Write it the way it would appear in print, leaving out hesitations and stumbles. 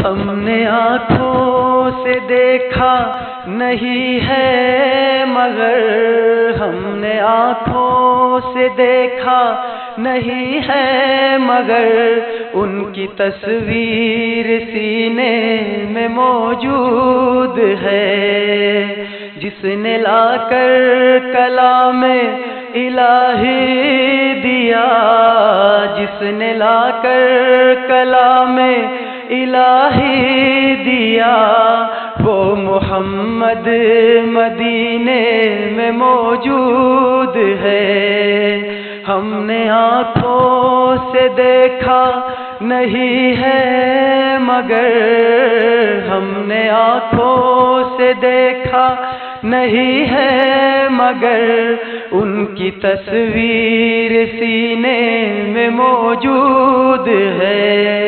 ہم نے آنکھوں سے دیکھا نہیں ہے مگر، ہم نے آنکھوں سے دیکھا نہیں ہے مگر، ان کی تصویر سینے میں موجود ہے، جس نے لا کر کلام الہی دیا، جس نے لا کر کلام الہی دیا، وہ محمد مدینے میں موجود ہے۔ ہم نے آنکھوں سے دیکھا نہیں ہے مگر، ہم نے آنکھوں سے دیکھا نہیں ہے مگر، ان کی تصویر سینے میں موجود ہے۔